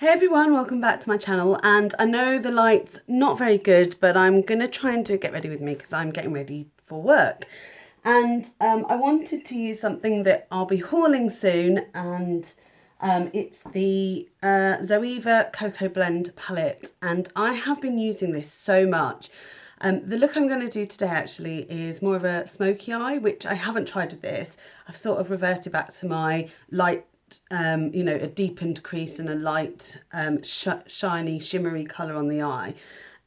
Hey everyone, welcome back to my channel. And I know the light's not very good, but I'm going to try and do Get Ready With Me because I'm getting ready for work. And I wanted to use something that I'll be hauling soon, and it's the Zoeva Cocoa Blend palette. And I have been using this so much. The look I'm going to do today actually is more of a smoky eye, which I haven't tried with this. I've sort of reverted back to my light, you know, a deepened crease and a light shiny shimmery colour on the eye.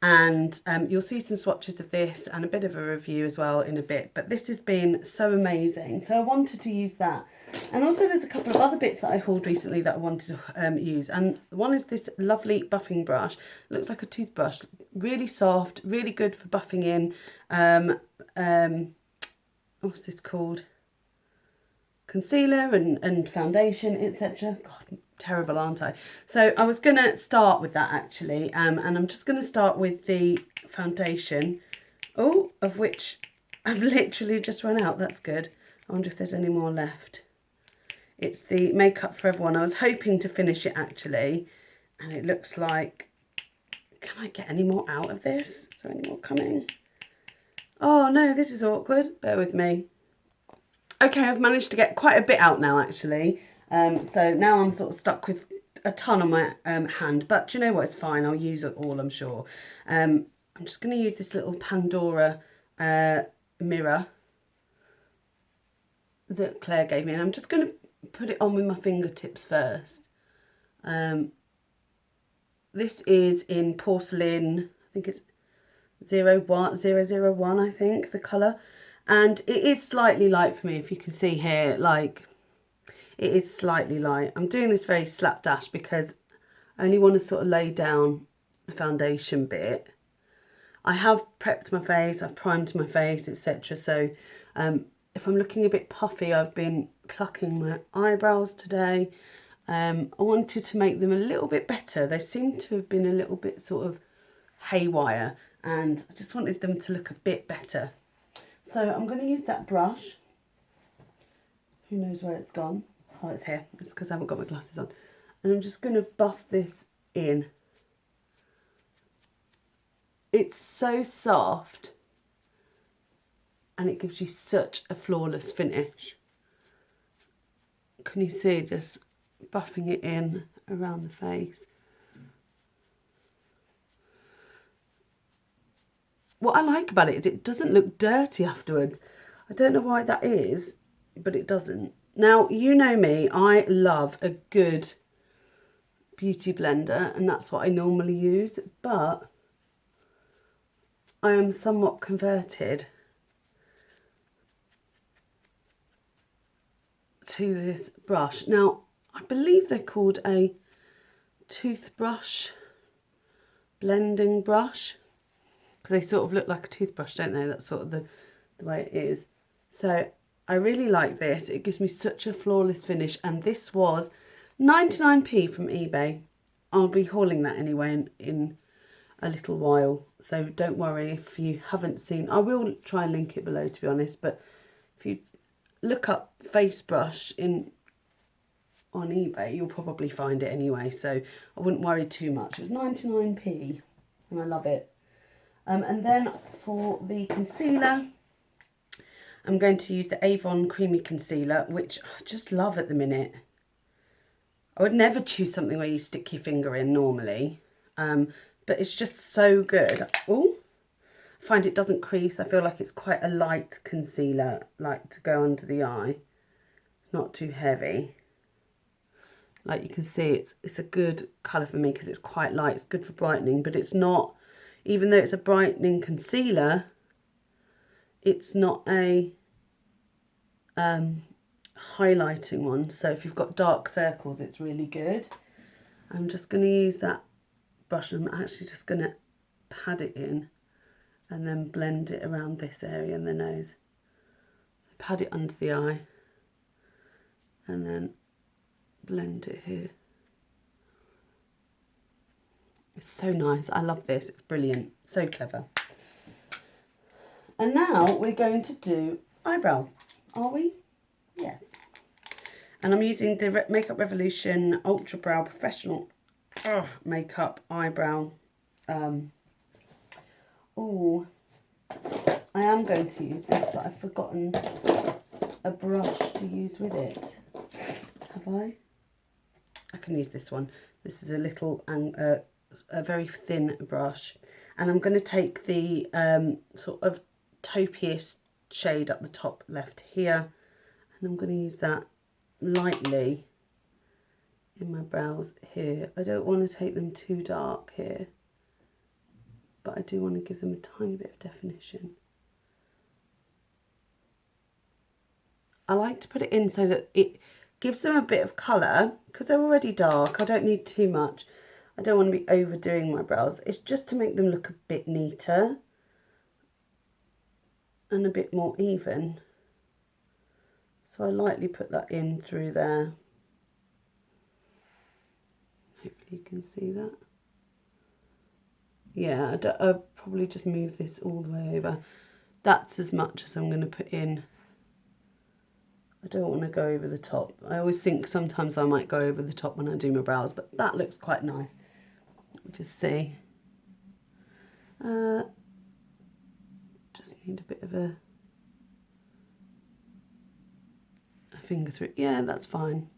And you'll see some swatches of this and a bit of a review as well in a bit, but this has been so amazing, so I wanted to use that. And also there's a couple of other bits that I hauled recently that I wanted to use, and one is this lovely buffing brush. It looks like a toothbrush, really soft, really good for buffing in what's this called, concealer and foundation, etc. God, terrible, aren't I? So I was going to start with that actually, and I'm just going to start with the foundation, of which I've literally just run out. That's good. I wonder if there's any more left. It's the Makeup for Everyone. I was hoping to finish it actually, and it looks like, can I get any more out of this? Is there any more coming? Oh no, this is awkward. Bear with me. Okay, I've managed to get quite a bit out now actually. So now I'm sort of stuck with a ton on my hand, but do you know what, it's fine, I'll use it all, I'm sure. I'm just going to use this little Pandora mirror that Claire gave me, and I'm just going to put it on with my fingertips first. This is in porcelain, I think it's 001, I think, the colour. And it is slightly light for me, if you can see here, like, it is slightly light. I'm doing this very slapdash because I only want to sort of lay down the foundation bit. I have prepped my face, I've primed my face, etc. So if I'm looking a bit puffy, I've been plucking my eyebrows today. I wanted to make them a little bit better. They seem to have been a little bit sort of haywire, and I just wanted them to look a bit better. So I'm going to use that brush. Who knows where it's gone? Oh, it's here. It's because I haven't got my glasses on. And I'm just going to buff this in. It's so soft, and it gives you such a flawless finish. Can you see, just buffing it in around the face? What I like about it is it doesn't look dirty afterwards. I don't know why that is, but it doesn't. Now, you know me, I love a good beauty blender, and that's what I normally use, but I am somewhat converted to this brush. Now, I believe they're called a toothbrush blending brush, because they sort of look like a toothbrush, don't they? That's sort of the way it is. So I really like this. It gives me such a flawless finish, and this was 99p from eBay. I'll be hauling that anyway in a little while, so don't worry if you haven't seen. I will try and link it below, to be honest, but if you look up face brush on eBay, you'll probably find it anyway, so I wouldn't worry too much. It was 99p, and I love it. And then for the concealer, I'm going to use the Avon Creamy Concealer, which I just love at the minute. I would never choose something where you stick your finger in normally, but it's just so good. Oh, I find it doesn't crease. I feel like it's quite a light concealer, like to go under the eye. It's not too heavy. Like you can see, it's a good colour for me because it's quite light. It's good for brightening, but it's not, even though it's a brightening concealer, it's not a highlighting one. So if you've got dark circles, it's really good. I'm just going to use that brush, and I'm actually just going to pat it in and then blend it around this area in the nose. Pat it under the eye and then blend it here. It's so nice. I love this. It's brilliant. So clever. And now we're going to do eyebrows. Are we? Yes. And I'm using the Makeup Revolution Ultra Brow Professional makeup eyebrow. Oh, I am going to use this, but I've forgotten a brush to use with it. Have I? I can use this one. This is a little, a very thin brush. And I'm going to take the sort of taupey-ish shade up the top left here. And I'm going to use that lightly in my brows here. I don't want to take them too dark here, but I do want to give them a tiny bit of definition. I like to put it in so that it gives them a bit of colour, because they're already dark. I don't need too much. I don't want to be overdoing my brows. It's just to make them look a bit neater and a bit more even. So I lightly put that in through there. Hopefully you can see that. Yeah, I'll probably just move this all the way over. That's as much as I'm going to put in. I don't want to go over the top. I always think sometimes I might go over the top when I do my brows, but that looks quite nice. We'll just see. Just need a bit of a finger through. Yeah, that's fine.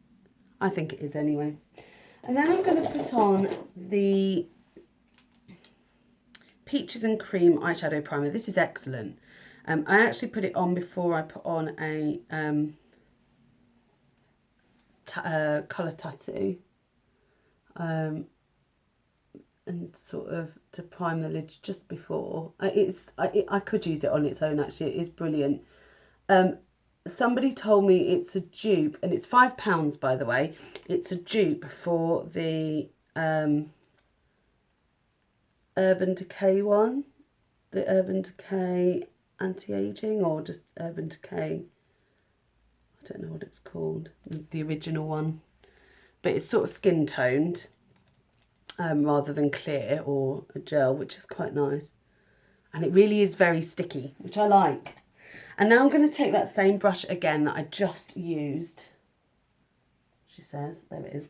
I think it is anyway. And then I'm going to put on the Peaches and Cream eyeshadow primer. This is excellent. I actually put it on before I put on a colour tattoo, and sort of to prime the lids just before. I could use it on its own actually. It is brilliant. Somebody told me it's a dupe, and it's £5 by the way. It's a dupe for the Urban Decay one, the Urban Decay anti-aging, or just Urban Decay, I don't know what it's called, the original one, but it's sort of skin toned rather than clear or a gel, which is quite nice, and it really is very sticky, which I like. And now I'm going to take that same brush again that I just used, she says, there it is,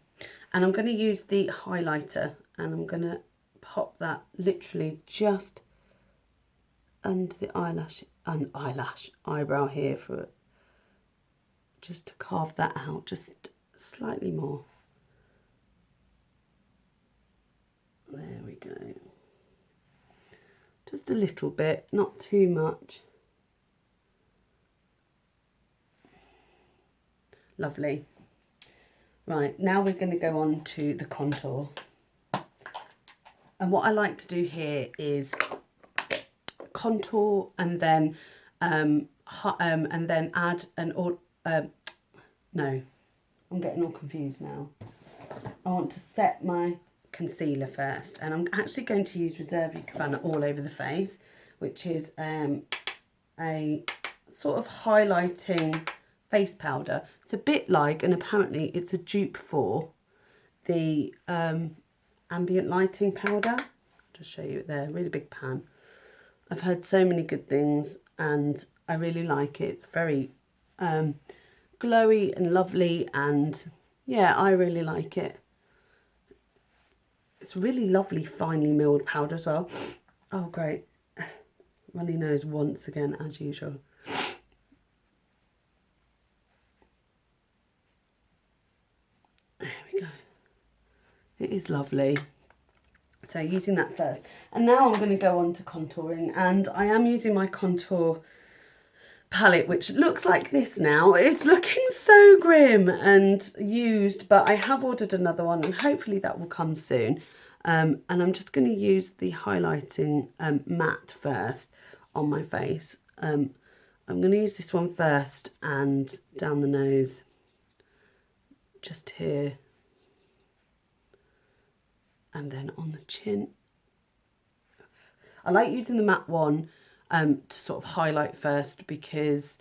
and I'm going to use the highlighter, and I'm going to pop that literally just under the eyebrow here, for just to carve that out just slightly more. There we go. Just a little bit, not too much. Lovely. Right, now we're going to go on to the contour. And what I like to do here is contour and then add no, I'm getting all confused now. I want to set my concealer first, and I'm actually going to use Reserve Your Cabana all over the face, which is a sort of highlighting face powder. It's a bit like, and apparently it's a dupe for the ambient lighting powder. I'll just show you it there, really big pan. I've heard so many good things and I really like it. It's very glowy and lovely, and yeah, I really like it. It's really lovely finely milled powder as well. Oh great, runny nose once again as usual. There we go. It is lovely. So using that first, and now I'm going to go on to contouring, and I am using my contour palette, which looks like this now. It's looking so grim and used, but I have ordered another one, and hopefully that will come soon. And I'm just going to use the highlighting matte first on my face. I'm going to use this one first, and down the nose, just here, and then on the chin. I like using the matte one to sort of highlight first, because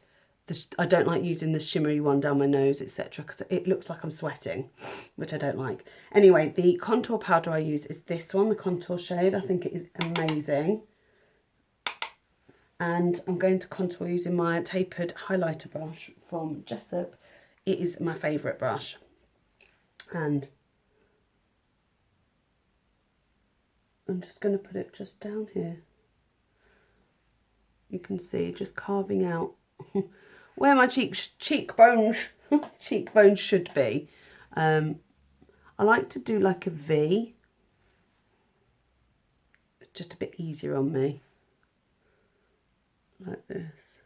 I don't like using the shimmery one down my nose, etc., because it looks like I'm sweating, which I don't like. Anyway, the contour powder I use is this one, the contour shade. I think it is amazing. And I'm going to contour using my tapered highlighter brush from Jessup. It is my favourite brush. And I'm just going to put it just down here. You can see just carving out where my cheekbones should be. I like to do like a V. It's just a bit easier on me. Like this.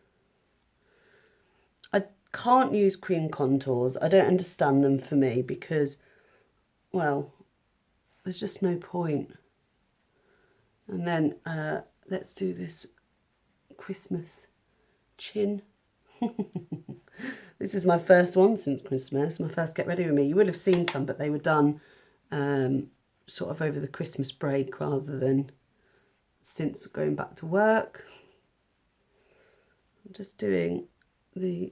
I can't use cream contours. I don't understand them for me because, well, there's just no point. And then let's do this Christmas chin. This is my first one since Christmas, my first Get Ready With Me. You would have seen some, but they were done sort of over the Christmas break rather than since going back to work. I'm just doing the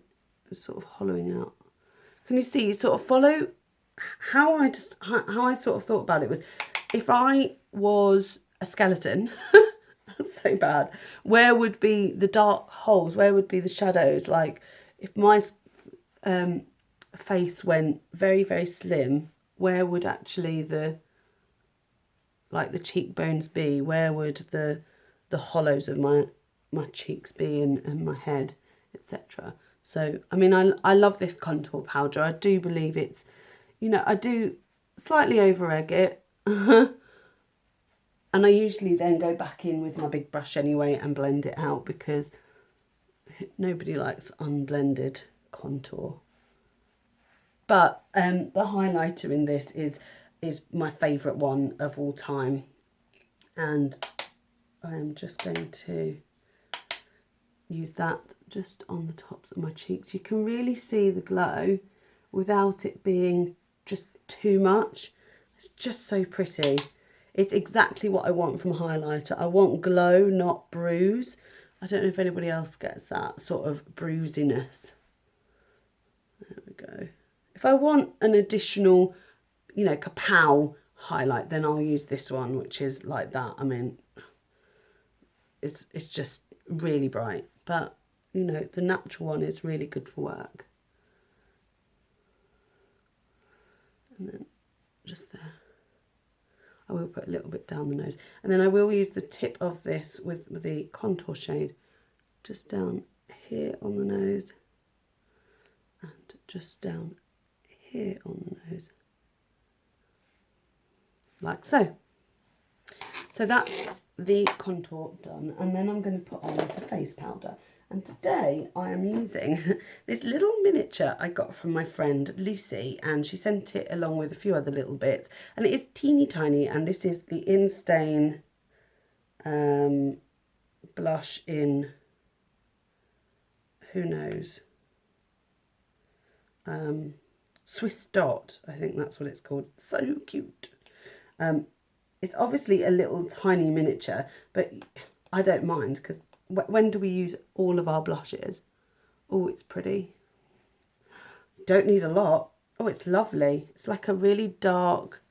sort of hollowing out. Can you see, sort of follow how I sort of thought about it was, if I was a skeleton, that's so bad, where would be the dark holes, where would be the shadows? Like if my face went very, very slim, where would actually the cheekbones be? Where would the hollows of my cheeks be, and my head, etc. So I mean, I love this contour powder. I do believe it's, you know, I do slightly over egg it. And I usually then go back in with my big brush anyway and blend it out, because nobody likes unblended contour. But the highlighter in this is my favourite one of all time. And I am just going to use that just on the tops of my cheeks. You can really see the glow without it being just too much. It's just so pretty. It's exactly what I want from a highlighter. I want glow, not bruise. I don't know if anybody else gets that sort of bruisiness. There we go. If I want an additional, you know, kapow highlight, then I'll use this one, which is like that. I mean, it's just really bright. But, you know, the natural one is really good for work. And then just there. I will put a little bit down the nose. And then I will use the tip of this with the contour shade just down here on the nose and just down here on the nose. Like so. So that's the contour done. And then I'm going to put on the face powder. And today I am using this little miniature I got from my friend Lucy, and she sent it along with a few other little bits, and it is teeny tiny, and this is the Instain blush in, who knows, Swiss Dot, I think that's what it's called. So cute. It's obviously a little tiny miniature, but I don't mind, because when do we use all of our blushes? Oh, it's pretty. Don't need a lot. Oh, it's lovely. It's like a really dark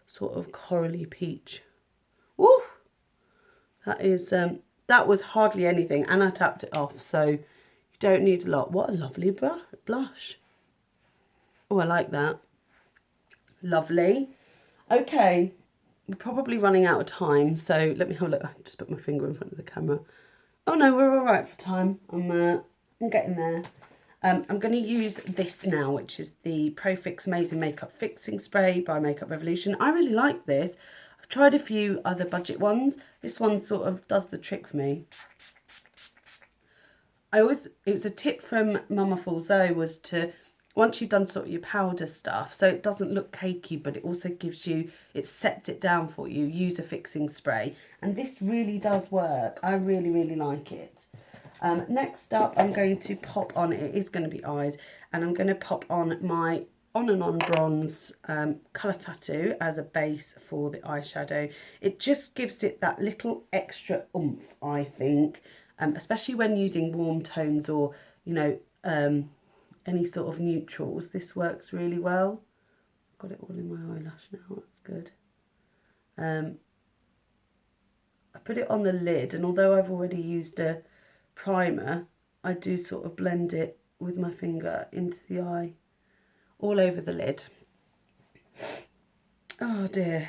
sort of corally peach. Woo! That is, that was hardly anything, and I tapped it off, so you don't need a lot. What a lovely blush. Oh, I like that. Lovely. Okay, we're probably running out of time, so let me have a look. I just put my finger in front of the camera. Oh no, we're all right for time. I'm getting there. I'm going to use this now, which is the Pro Fix Amazing Makeup Fixing Spray by Makeup Revolution. I really like this. I've tried a few other budget ones. This one sort of does the trick for me. It was a tip from Mama Full Zoe, was to, once you've done sort of your powder stuff, so it doesn't look cakey, but it also gives you, it sets it down for you, use a fixing spray. And this really does work. I really, really like it. Next up, I'm going to pop on, it is going to be eyes, and I'm going to pop on my On and On Bronze Colour Tattoo as a base for the eyeshadow. It just gives it that little extra oomph, I think, especially when using warm tones or, you know, any sort of neutrals. This works really well. Got it all in my eyelash now, that's good. I put it on the lid, and although I've already used a primer, I do sort of blend it with my finger into the eye, all over the lid. Oh dear.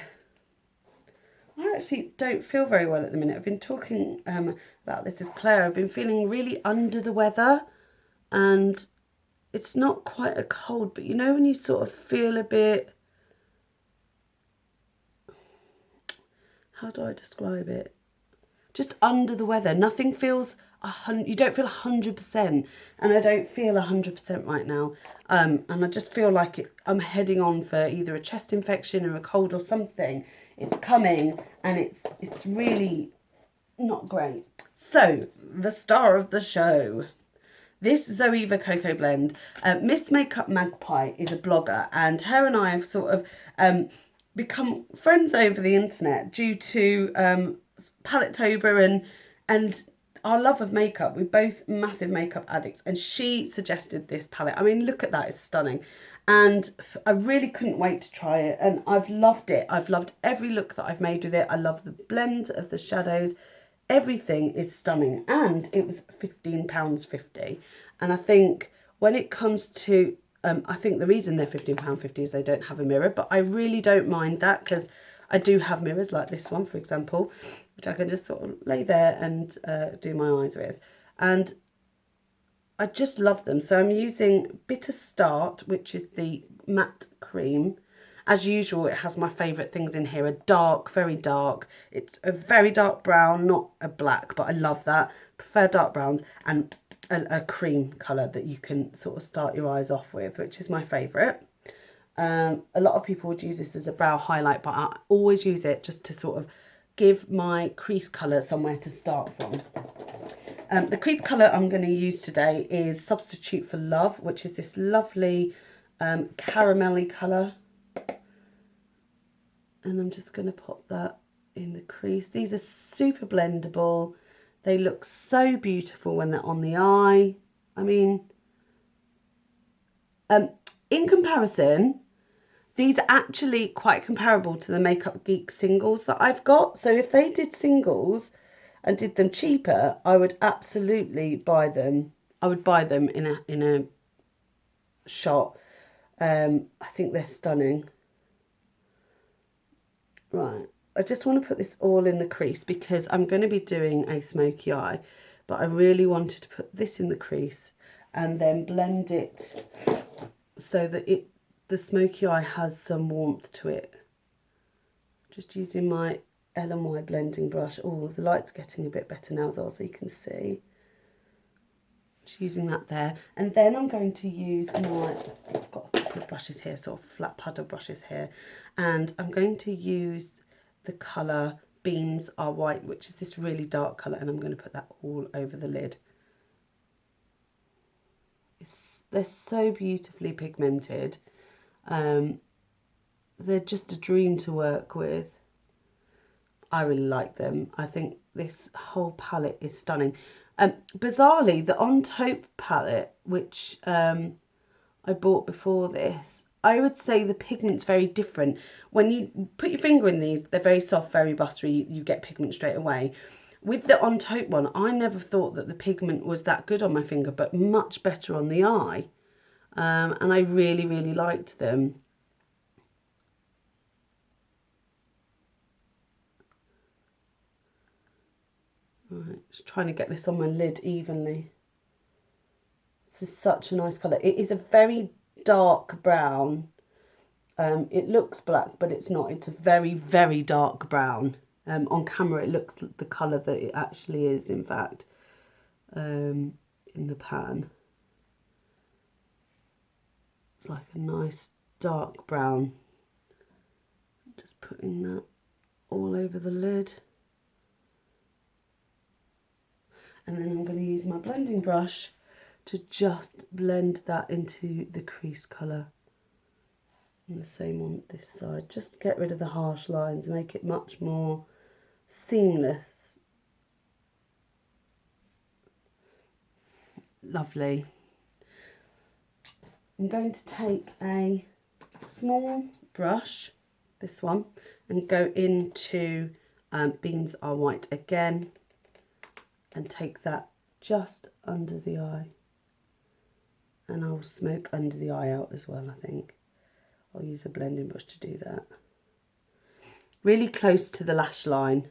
I actually don't feel very well at the minute. I've been talking about this with Claire. I've been feeling really under the weather, and it's not quite a cold, but you know when you sort of feel a bit, how do I describe it? Just under the weather. Nothing feels you don't feel 100%, and I don't feel 100% right now. And I just feel like I'm heading on for either a chest infection or a cold or something. It's coming, and it's really not great. So the star of the show, this Zoeva Cocoa Blend. Miss Makeup Magpie is a blogger, and her and I have sort of become friends over the internet due to Palette-tober and our love of makeup. We're both massive makeup addicts, and she suggested this palette. I mean, look at that, it's stunning. And I really couldn't wait to try it, and I've loved it. I've loved every look that I've made with it. I love the blend of the shadows. Everything is stunning, and it was £15.50. And I think when it comes to, I think the reason they're £15.50 is they don't have a mirror, but I really don't mind that, because I do have mirrors like this one, for example, which I can just sort of lay there and do my eyes with. And I just love them. So I'm using Bitter Start, which is the matte cream. As usual, it has my favourite things in here. A dark, very dark. It's a very dark brown, not a black, but I love that. Prefer dark browns, and a cream colour that you can sort of start your eyes off with, which is my favourite. A lot of people would use this as a brow highlight, but I always use it just to sort of give my crease colour somewhere to start from. The crease colour I'm going to use today is Substitute for Love, which is this lovely caramelly colour. And I'm just going to pop that in the crease. These are super blendable. They look so beautiful when they're on the eye. I mean, in comparison, these are actually quite comparable to the Makeup Geek singles that I've got. So if they did singles and did them cheaper, I would absolutely buy them. I would buy them in a shot. I think they're stunning. Right, I just want to put this all in the crease because I'm going to be doing a smoky eye, but I really wanted to put this in the crease and then blend it so that the smoky eye has some warmth to it. Just using my L&Y blending brush. Oh, the light's getting a bit better now as well, so you can see. Just using that there. And then I'm going to use I've got a couple of brushes here, sort of flat paddle brushes here. And I'm going to use the colour Beans Are White, which is this really dark colour, and I'm going to put that all over the lid. They're so beautifully pigmented. They're just a dream to work with. I really like them. I think this whole palette is stunning. Bizarrely, the On Taupe palette, which I bought before this, I would say the pigment's very different. When you put your finger in these, they're very soft, very buttery. You get pigment straight away. With the On Taupe one, I never thought that the pigment was that good on my finger, but much better on the eye. And I really, really liked them. Right, just trying to get this on my lid evenly. This is such a nice colour. It is a very dark brown. It looks black, but it's not. It's a very, very dark brown. On camera, it looks the colour that it actually is, in fact, in the pan. It's like a nice dark brown. Just putting that all over the lid. And then I'm going to use my blending brush to just blend that into the crease colour. And the same on this side. Just get rid of the harsh lines, make it much more seamless. Lovely. I'm going to take a small brush, this one, and go into Beans Are White again. And take that just under the eye. And I'll smoke under the eye out as well, I think. I'll use a blending brush to do that. really close to the lash line.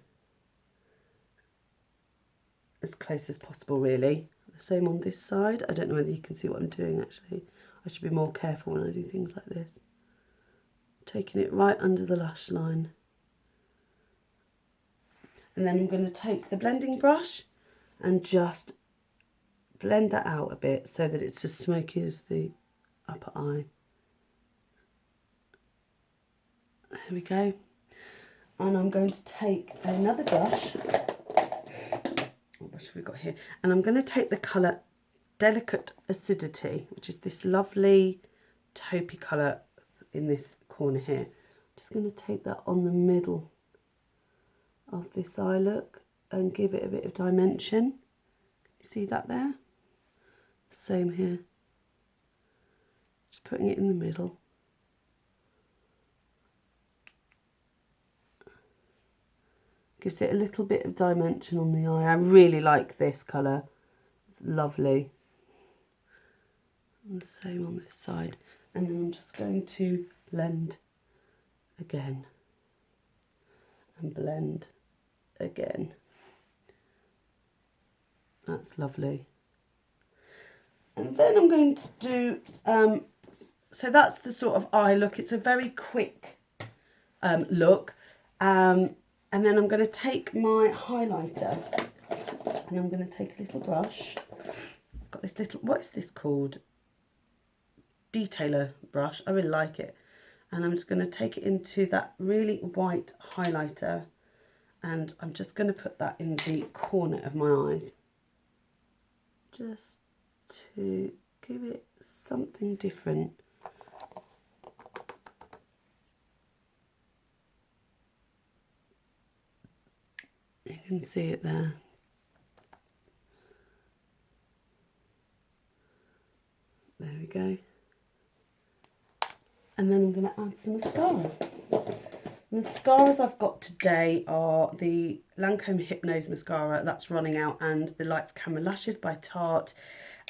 As close as possible, really. The same on this side. I don't know whether you can see what I'm doing, actually. I should be more careful when I do things like this. Taking it right under the lash line. And then I'm going to take the blending brush and just blend that out a bit so that it's as smoky as the upper eye. There we go. And I'm going to take another brush. What brush have we got here? And I'm going to take the colour Delicate Acidity, which is this lovely taupey colour in this corner here. Just going to take that on the middle of this eye look and give it a bit of dimension. You see that there? Same here. Just putting it in the middle. Gives it a little bit of dimension on the eye. I really like this colour. It's lovely. And the same on this side. And then I'm just going to blend again. And blend again. That's lovely. And then I'm going to do, so that's the sort of eye look. It's a very quick look. And then I'm going to take my highlighter and I'm going to take a little brush. I've got this little, what is this called? Detailer brush. I really like it. And I'm just going to take it into that really white highlighter and I'm just going to put that in the corner of my eyes. Just to give it something different. You can see it there. There we go. And then I'm going to add some mascara. The mascaras I've got today are the Lancome Hypnose mascara that's running out and the Lights Camera Lashes by Tarte.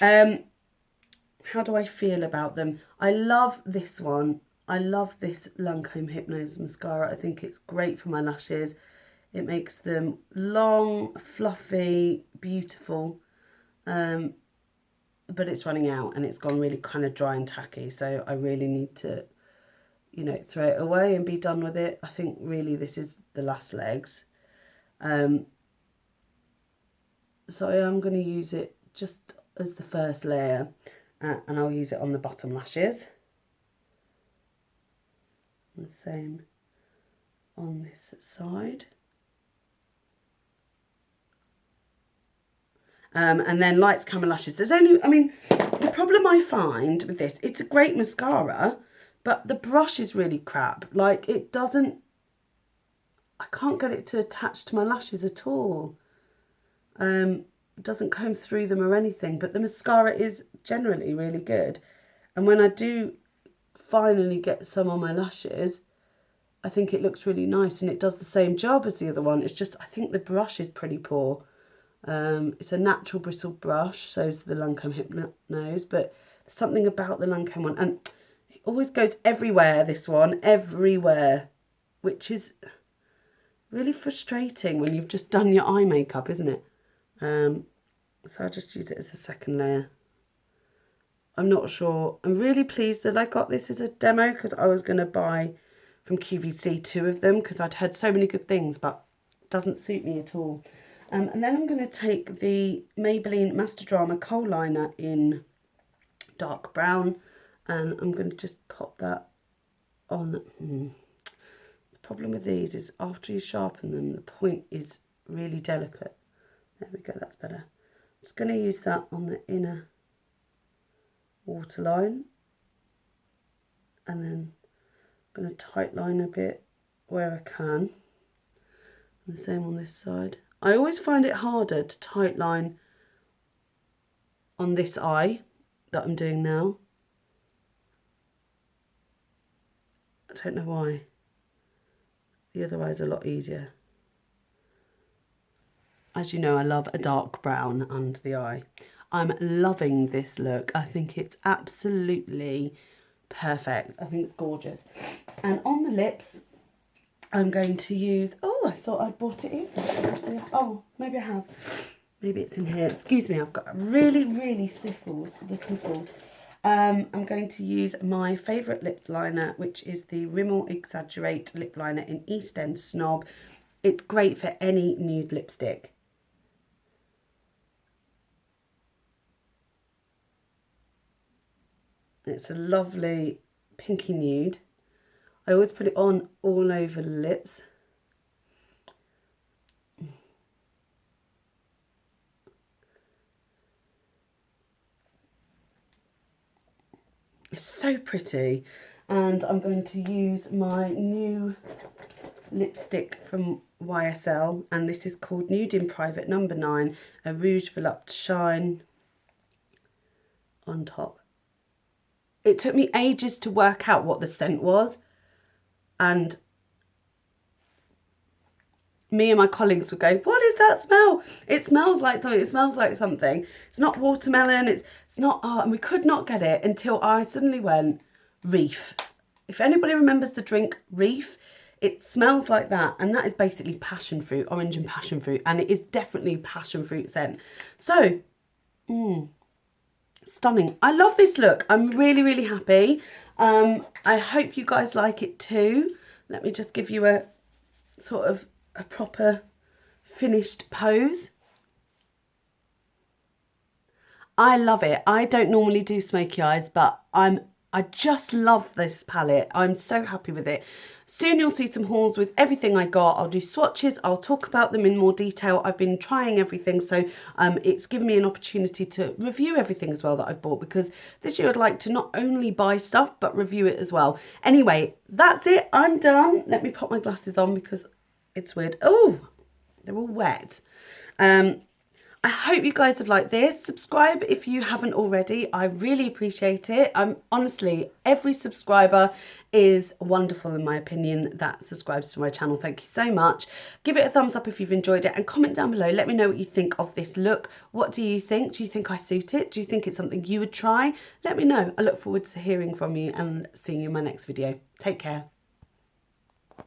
How do I feel about them? I love this one. I love this Lancome Hypnose mascara. I think it's great for my lashes. It makes them long, fluffy, beautiful. But it's running out and it's gone really kind of dry and tacky. So I really need to, you know, throw it away and be done with it. I think really this is the last legs. So I am going to use it just as the first layer. And I'll use it on the bottom lashes. And the same on this side. And then Lights Camera Lashes. There's only, I mean, the problem I find with this, it's a great mascara, but the brush is really crap. Like, it doesn't, I can't get it to attach to my lashes at all. It doesn't comb through them or anything, but the mascara is generally really good. And when I do finally get some on my lashes, I think it looks really nice and it does the same job as the other one. It's just, I think the brush is pretty poor. It's a natural bristle brush, so is the Lancome Hypnose, but there's something about the Lancome one, and it always goes everywhere, this one, everywhere, which is really frustrating when you've just done your eye makeup, isn't it? So I just use it as a second layer. I'm not sure. I'm really pleased that I got this as a demo because I was going to buy from QVC 2 of them because I'd heard so many good things, but it doesn't suit me at all. And then I'm going to take the Maybelline Master Drama Kohl Liner in dark brown and I'm going to just pop that on. The problem with these is after you sharpen them, the point is really delicate. There we go, that's better. I'm just going to use that on the inner waterline and then I'm going to tight line a bit where I can. And the same on this side. I always find it harder to tight line on this eye that I'm doing now. I don't know why. The other eye is a lot easier. As you know, I love a dark brown under the eye. I'm loving this look. I think it's absolutely perfect. I think it's gorgeous. And on the lips, I'm going to use, oh, I thought I'd brought it in. Oh, maybe I have. Maybe it's in here. Excuse me, I've got really, really sniffles. I'm going to use my favourite lip liner, which is the Rimmel Exaggerate lip liner in East End Snob. It's great for any nude lipstick. It's a lovely pinky nude. I always put it on all over the lips. It's so pretty. And I'm going to use my new lipstick from YSL, and this is called Nude in Private number 9, a Rouge Volupte Shine on top. It took me ages to work out what the scent was, and me and my colleagues would go, what is that smell? It smells like something, it smells like something. It's not watermelon, it's not art, and we could not get it until I suddenly went, Reef. If anybody remembers the drink Reef, it smells like that, and that is basically passion fruit, orange and passion fruit, and it is definitely passion fruit scent. So, stunning. I love this look. I'm really, really happy. I hope you guys like it too. Let me just give you a sort of a proper finished pose. I love it. I don't normally do smoky eyes, but I just love this palette. I'm so happy with it. Soon you'll see some hauls with everything I got. I'll do swatches. I'll talk about them in more detail. I've been trying everything, so it's given me an opportunity to review everything as well that I've bought, because this year I'd like to not only buy stuff, but review it as well. Anyway, that's it. I'm done. Let me pop my glasses on because it's weird. Oh, they're all wet. I hope you guys have liked this. Subscribe if you haven't already. I really appreciate it. Honestly, every subscriber is wonderful in my opinion that subscribes to my channel. Thank you so much. Give it a thumbs up if you've enjoyed it, and comment down below. Let me know what you think of this look. What do you think? Do you think I suit it? Do you think it's something you would try? Let me know. I look forward to hearing from you and seeing you in my next video. Take care.